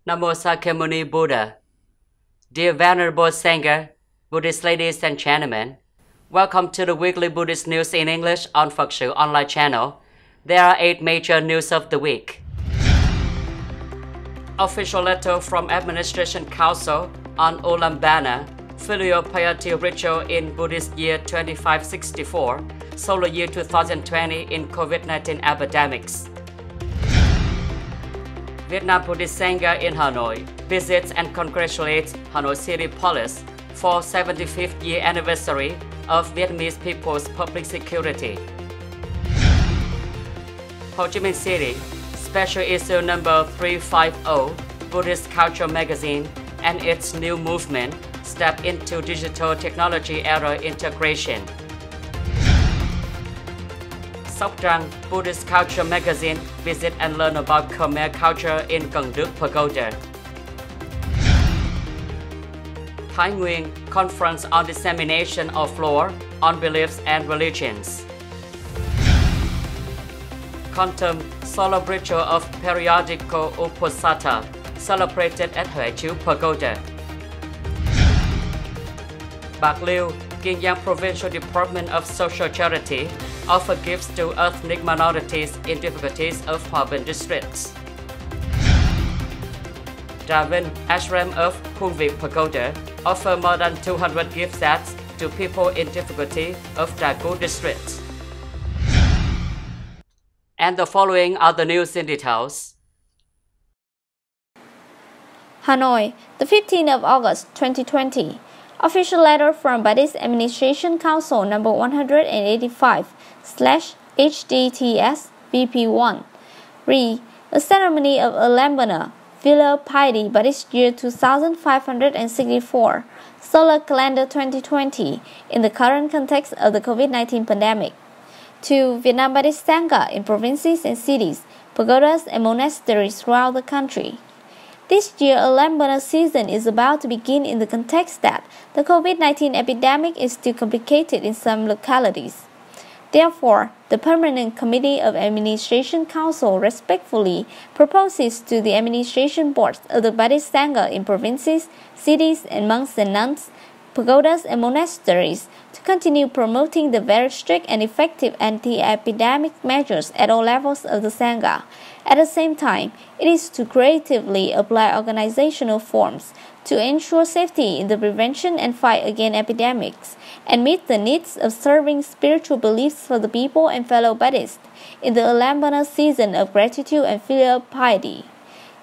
Namo Sakyamuni Buddha. Dear Venerable Sangha, Buddhist ladies and gentlemen, welcome to the weekly Buddhist news in English on Phật online channel. There are 8 major news of the week. Official letter from Administration Council on ULLAMBANA, Filial Piety Ritual in Buddhist Year 2564, Solar Year 2020 in COVID-19 Epidemics. Vietnam Buddhist Sangha in Hanoi visits and congratulates Hanoi City Police for 75th year anniversary of Vietnamese people's public security. Ho Chi Minh City, special issue number 350, Buddhist Culture Magazine and its new movement step into digital technology era integration. TRANG, Buddhist Culture Magazine, visit and learn about Khmer culture in Cần Đức Pagoda. Thái Nguyên, Conference on Dissemination of Lore on Beliefs and Religions. Quantum, Solar Ritual of Periodical UPOSATHA, celebrated at HUE Pagoda. Bạc Liêu, Kiên Giang Provincial Department of Social Charity offer gifts to ethnic minorities in difficulties of Hòa Bình districts. Trà Vinh, Ashram of Hương Việt Pagoda offer more than 200 gift sets to people in difficulty of Trà Cú district. And the following are the news in details. Hanoi, the 15th of August 2020. Official letter from Buddhist Administration Council number 185/HDTS BP1. Re. The ceremony of ULLAMBANA, Filial Piety Buddhist Year 2564, Solar Calendar 2020, in the current context of the COVID-19 pandemic. 2. Vietnam Buddhist Sangha in provinces and cities, pagodas and monasteries throughout the country. This year, ULLAMBANA season is about to begin in the context that the COVID-19 epidemic is still complicated in some localities. Therefore, the Permanent Committee of Administration Council respectfully proposes to the administration boards of the Buddhist Sangha in provinces, cities, and monks and nuns, pagodas and monasteries to continue promoting the very strict and effective anti-epidemic measures at all levels of the Sangha. At the same time, it is to creatively apply organizational forms to ensure safety in the prevention and fight against epidemics, and meet the needs of serving spiritual beliefs for the people and fellow Buddhists in the ULLAMBANA season of gratitude and filial piety.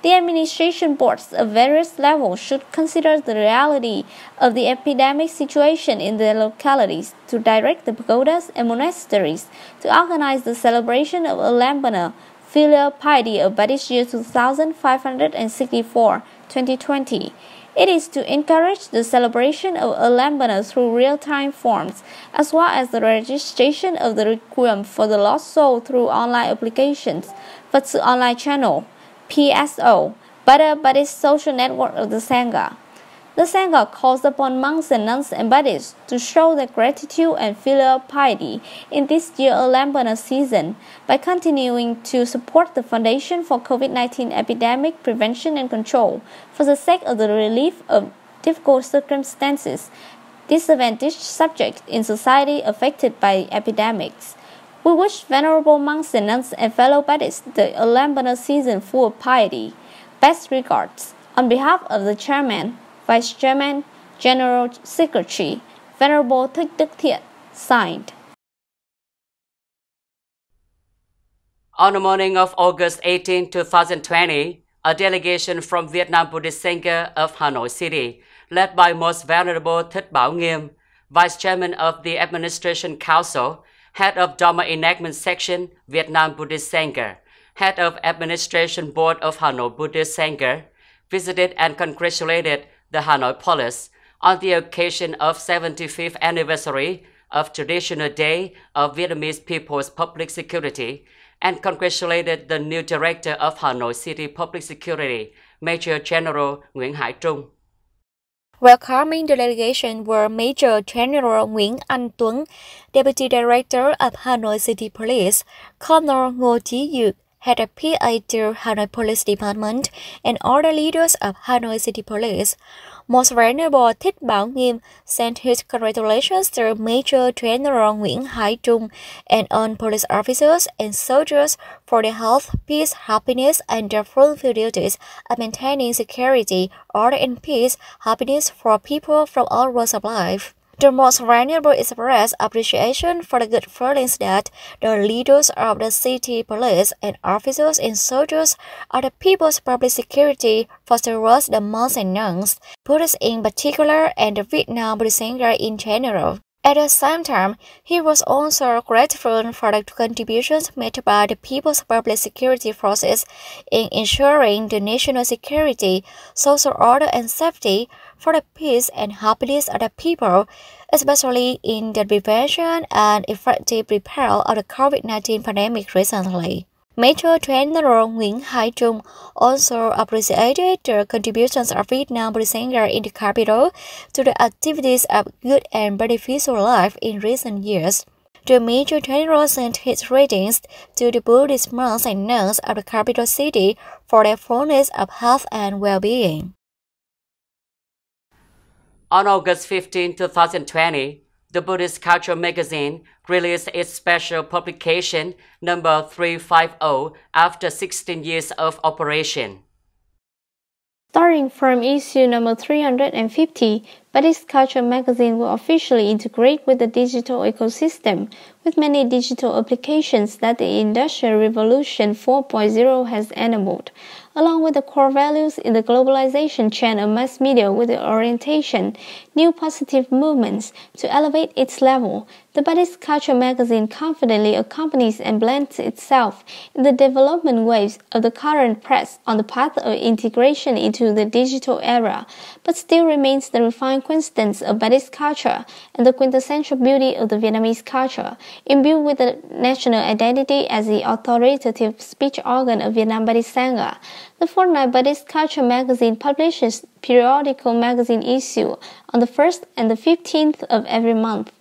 The administration boards of various levels should consider the reality of the epidemic situation in their localities to direct the pagodas and monasteries to organize the celebration of ULLAMBANA, Filial Piety of Buddhist Year 2564, 2020. It is to encourage the celebration of ULLAMBANA through real-time forms, as well as the registration of the requiem for the lost soul through online applications, Phật online channel, PSO, Buddhist social network of the Sangha. The Sangha calls upon monks and nuns and Buddhists to show their gratitude and filial piety in this year ULLAMBANA season by continuing to support the Foundation for COVID-19 Epidemic Prevention and Control for the sake of the relief of difficult circumstances, disadvantaged subjects in society affected by epidemics. We wish venerable monks and nuns and fellow Buddhists the ULLAMBANA season full of piety. Best regards. On behalf of the Chairman, Vice Chairman, General Secretary, Venerable Thích Đức Thiện, signed. On the morning of August 18, 2020, a delegation from Vietnam Buddhist Sangha of Hanoi City, led by Most Venerable Thích Bảo Nghiêm, Vice Chairman of the Administration Council, Head of Dharma Enactment Section, Vietnam Buddhist Sangha, Head of Administration Board of Hanoi Buddhist Sangha, visited and congratulated the Hanoi Police on the occasion of 75th anniversary of Traditional Day of Vietnamese People's Public Security and congratulated the new Director of Hanoi City Public Security, Major General Nguyễn Hải Trung. Welcoming the delegation were Major General Nguyễn Anh Tuấn, Deputy Director of Hanoi City Police, Colonel Ngô Chí Dược, had appealed to Hanoi Police Department and other leaders of Hanoi City Police. Most Venerable Thích Bảo Nghiêm sent his congratulations to Major General Nguyễn Hải Trung and all police officers and soldiers for their health, peace, happiness, and their fulfilled duties of maintaining security, order, and peace, happiness for people from all walks of life. The most venerable expressed appreciation for the good feelings that the leaders of the city police and officers and soldiers of the people's public security for towards the monks and nuns, Buddhists in particular, and the Vietnam Buddhist Sangha in general. At the same time, he was also grateful for the contributions made by the people's public security forces in ensuring the national security, social order, and safety for the peace and happiness of the people, especially in the prevention and effective repair of the COVID-19 pandemic recently. Major General Nguyễn Hải Trung also appreciated the contributions of Vietnam Buddhist Sangha in the capital to the activities of good and beneficial life in recent years. The Major General sent his greetings to the Buddhist monks and nuns of the capital city for their fullness of health and well-being. On August 15, 2020, the Buddhist Culture magazine released its special publication number 350 after 16 years of operation. Starting from issue number 350, Buddhist Culture magazine will officially integrate with the digital ecosystem, with many digital applications that the Industrial Revolution 4.0 has enabled, along with the core values in the globalization chain of mass media with the orientation, new positive movements to elevate its level. The Buddhist Culture magazine confidently accompanies and blends itself in the development waves of the current press on the path of integration into the digital era, but still remains the refined quintessence of Buddhist culture and the quintessential beauty of the Vietnamese culture, imbued with the national identity as the authoritative speech organ of Vietnam Buddhist Sangha. The fortnight Buddhist Culture magazine publishes periodical magazine issue on the 1st and the 15th of every month.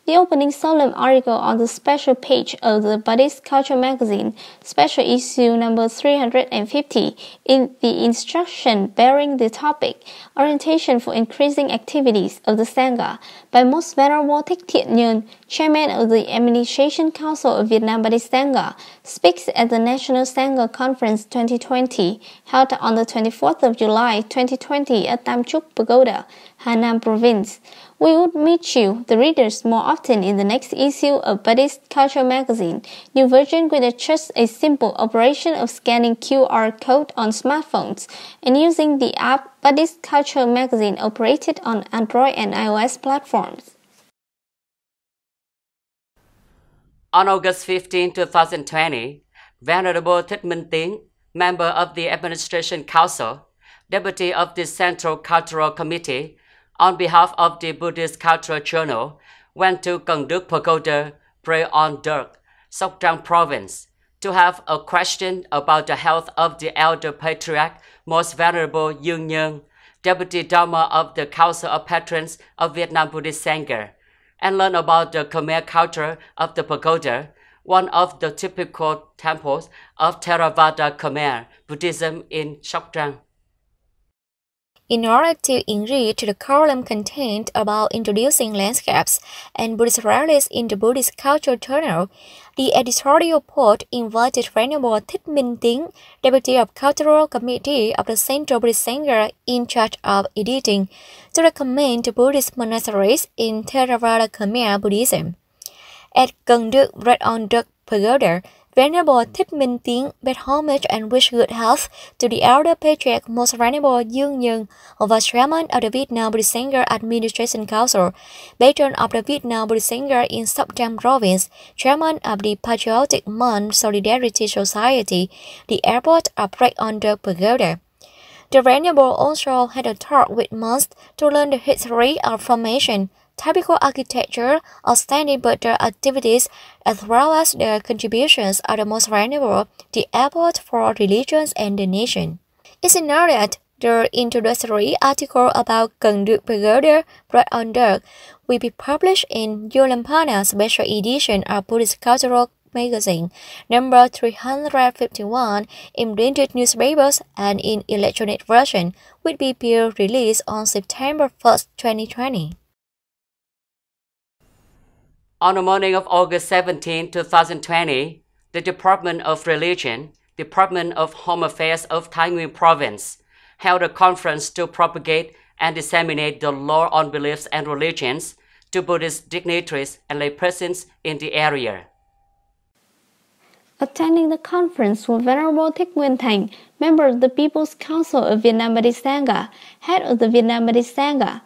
The opening solemn article on the special page of the Buddhist Culture magazine, special issue number 350, in the instruction bearing the topic, Orientation for Increasing Activities of the Sangha, by Most Venerable Thích Thiện Nhơn, Chairman of the Administration Council of Vietnam Buddhist Sangha, speaks at the National Sangha Conference 2020, held on the 24th of July 2020 at Tam Chúc Pagoda, Hà Nam Province. We would meet you, the readers, more often in the next issue of Buddhist Culture magazine, new version with just a simple operation of scanning QR code on smartphones and using the app Buddhist Culture magazine operated on Android and iOS platforms. On August 15, 2020, Venerable Thích Minh Tiến, member of the Administration Council, deputy of the Central Cultural Committee, on behalf of the Buddhist Cultural Journal, went to Cần Đức Pagoda, PROVINCIAL, Sóc Trăng Province, to have a question about the health of the Elder Patriarch, Most Venerable U Nhơn, Deputy Dharma of the Council of Patrons of Vietnam Buddhist Sangha, and learn about the Khmer culture of the pagoda, one of the typical temples of Theravada Khmer Buddhism in Sóc Trăng. In order to enrich the column content about introducing landscapes and Buddhist rallies in the Buddhist Culture Journal, the editorial board invited Venerable Thích Minh Tiến, Deputy of Cultural Committee of the Central Buddhist Sangha in charge of editing, to recommend the Buddhist monasteries in Theravada Khmer Buddhism. At Cần Đức Pagoda, Venerable Thích Minh Tiến paid homage and wished good health to the Elder Patriarch Most Venerable U Nhơn, who was chairman of the Vietnam Buddhist Sangha Administration Council, patron of the Vietnam Buddhist Sangha in Sóc Trăng Province, chairman of the Patriotic Monk Solidarity Society, the airport of right under Pagoda. The Venerable also had a talk with monks to learn the history of formation, typical architecture, outstanding Buddha activities, as well as the contributions of the Most Venerable, the airport for religions and the nation. It's noted the introductory article about Cần Đức Pagoda, brought on Dirk, will be published in ULLAMBANA special edition of Buddhist Cultural magazine, number 351, in printed newspapers and in electronic version, will be released on September 1st, 2020. On the morning of August 17, 2020, the Department of Religion, Department of Home Affairs of Thái Nguyên Province held a conference to propagate and disseminate the law on beliefs and religions to Buddhist dignitaries and laypersons in the area. Attending the conference were Venerable Thích Nguyên Thành, member of the People's Council of Vietnam Buddhist Sangha, head of the Vietnam Buddhist Sangha,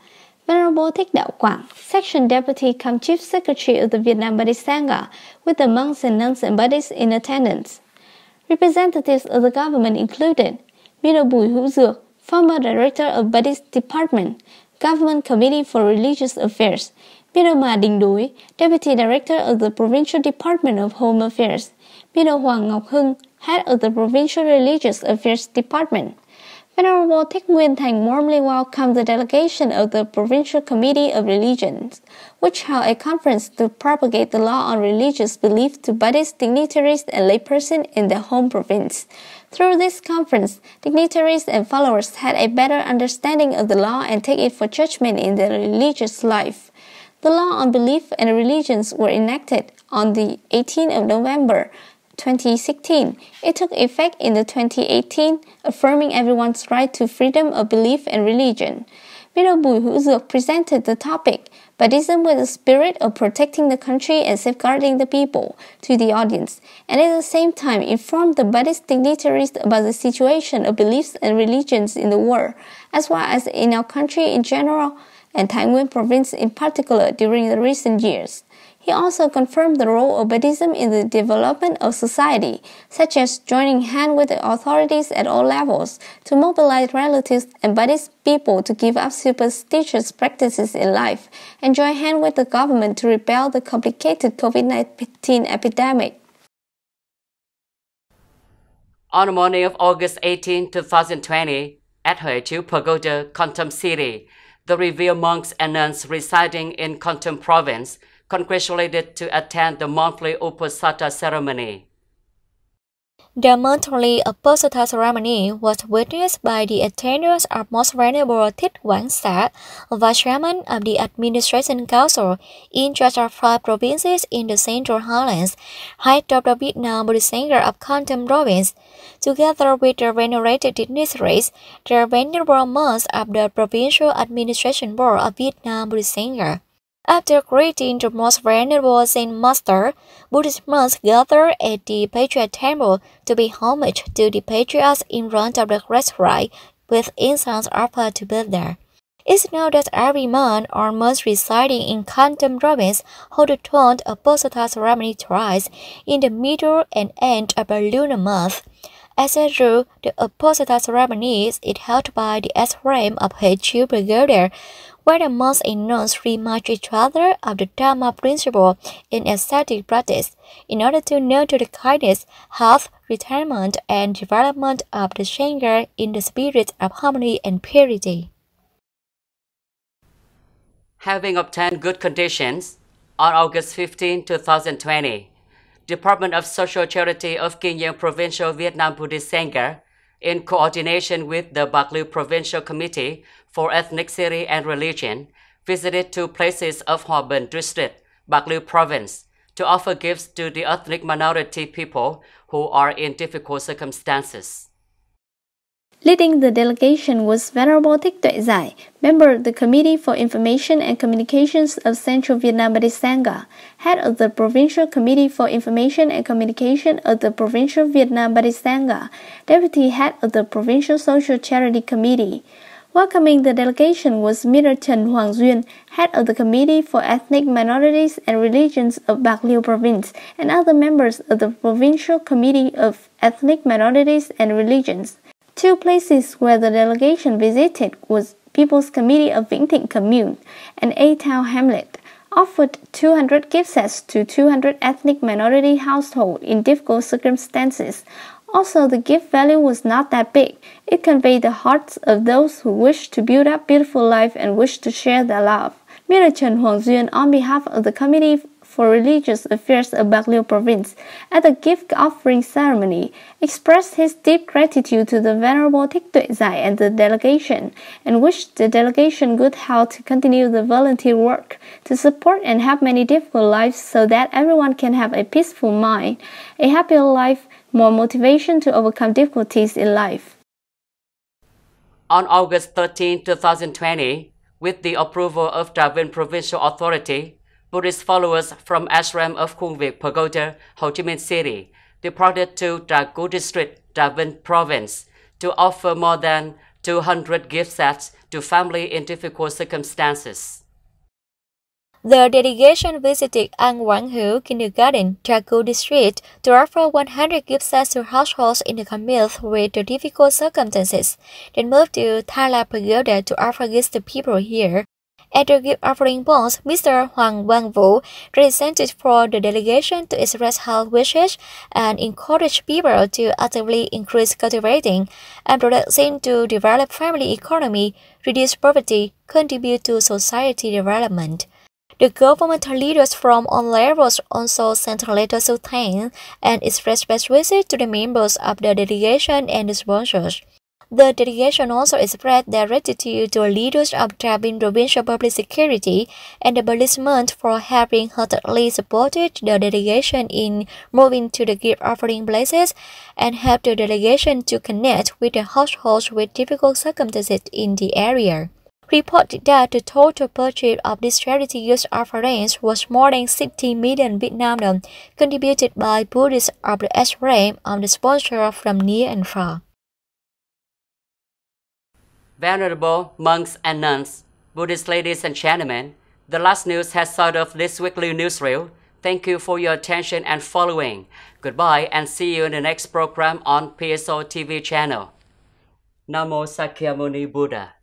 Venerable Thích Đạo Quảng, Section Deputy cum Chief Secretary of the Vietnam Buddhist Sangha, with the monks and nuns and Buddhists in attendance. Representatives of the government included Mino Bùi Hữu Dược, former Director of Buddhist Department, Government Committee for Religious Affairs, Mino Ma Đình Đối, Deputy Director of the Provincial Department of Home Affairs, Mino Hoàng Ngọc Hưng, Head of the Provincial Religious Affairs Department. Venerable Thích Nguyên Thành warmly welcomed the delegation of the Provincial Committee of Religions, which held a conference to propagate the law on religious belief to Buddhist dignitaries and laypersons in their home province. Through this conference, dignitaries and followers had a better understanding of the law and take it for judgment in their religious life. The law on belief and religions were enacted on the 18th of November, 2016. It took effect in the 2018, affirming everyone's right to freedom of belief and religion. Mino Bùi Hữu Dược presented the topic, Buddhism with the spirit of protecting the country and safeguarding the people, to the audience, and at the same time informed the Buddhist dignitaries about the situation of beliefs and religions in the world, as well as in our country in general, and Thái Nguyên province in particular during the recent years. He also confirmed the role of Buddhism in the development of society, such as joining hands with the authorities at all levels to mobilize relatives and Buddhist people to give up superstitious practices in life, and join hands with the government to repel the complicated COVID-19 epidemic. On the morning of August 18, 2020, at CHIπαιu Pagoda, Kontum City, the revered monks and nuns residing in Kontum Province congratulated to attend the monthly UPOSATHA ceremony. The monthly UPOSATHA ceremony was witnessed by the attendance of Most Venerable Thích Quảng Xá, Vice Chairman of the Administration Council, in charge of 5 provinces in the Central Highlands, head of the Vietnam Buddhist Sangha of Kontum Province, together with the venerated dignitaries, the venerable monks of the Provincial Administration Board of Vietnam Buddhist Sangha. After greeting the Most Venerable Saint Master, Buddhist monks gathered at the Patriarch Temple to pay homage to the patriarchs in front of the Great Shrine, with incense offered to Buddha. It's known that every month or month residing in Kontum Province hold a thorned UPOSATHA ceremony twice in the middle and end of a lunar month. As a rule, the UPOSATHA ceremony is held by the ashram of CHIπαιu Pagoda, where the monks and nuns remind each other of the Dharma principle in ascetic practice, in order to nurture the kindness, health, retirement, and development of the Sangha in the spirit of harmony and purity. Having obtained good conditions, on August 15, 2020, Department of Social Charity of KIêN Provincial Vietnam Buddhist Sangha, in coordination with the LIêU Provincial Committee for Ethnicity and Religion, visited 2 places of Hòa Bình District, LIêU Province, to offer gifts to the ethnic minority people who are in difficult circumstances. Leading the delegation was Venerable Thích Tuệ Giải, member of the Committee for Information and Communications of Central Vietnam Buddhist Sangha, head of the Provincial Committee for Information and Communication of the Provincial Vietnam Buddhist Sangha, deputy head of the Provincial Social Charity Committee. Welcoming the delegation was Mr. Trần Hoàng Duyên, head of the Committee for Ethnic Minorities and Religions of LIêU Province, and other members of the Provincial Committee of Ethnic Minorities and Religions. 2 places where the delegation visited was People's Committee of Vĩnh Thịnh Commune, an A-town hamlet, offered 200 gift sets to 200 ethnic minority households in difficult circumstances. Also, the gift value was not that big. It conveyed the hearts of those who wish to build up beautiful life and wish to share their love. Mr. Trần Hoàng Duyên, on behalf of the Committee for Religious Affairs of Bạc Liêu Province, at the gift offering ceremony, expressed his deep gratitude to the Venerable Thích Tuệ Giải and the delegation, and wished the delegation good health to continue the volunteer work, to support and help many difficult lives so that everyone can have a peaceful mind, a happier life, more motivation to overcome difficulties in life. On August 13, 2020, with the approval of Trà Vinh Provincial Authority, Buddhist followers from ashram of Khuôn Việt Pagoda, Ho Chi Minh City, departed to Trà Cú District, Trà Vinh Province, to offer more than 200 gift sets to families in difficult circumstances. The delegation visited An Quảng Hữu Kindergarten, Trà Cú District, to offer 100 gift sets to households in the KHMER with the difficult circumstances, then moved to Tha La Pagoda to offer gifts to people here. At the gift offering bonds, Mr. Hoàng Quang Vũ, represented for the delegation, to express health wishes and encourage people to actively increase cultivating and producing to develop family economy, reduce poverty, contribute to society development. The governmental leaders from all levels also sent letters of thanks and expressed best wishes to the members of the delegation and the sponsors. The delegation also expressed their gratitude to the leaders of Trà Vinh Provincial Public Security and the policemen for having heartily supported the delegation in moving to the gift offering places and helped the delegation to connect with the households with difficult circumstances in the area. Reported that the total purchase of this charity gift offerings was more than 60 million Vietnam đồng, contributed by Buddhists of the ashram and the sponsor from near and far. Venerable monks and nuns, Buddhist ladies and gentlemen, the last news has sort of this weekly newsreel. Thank you for your attention and following. Goodbye and see you in the next program on PSOTV channel. Namo Sakyamuni Buddha.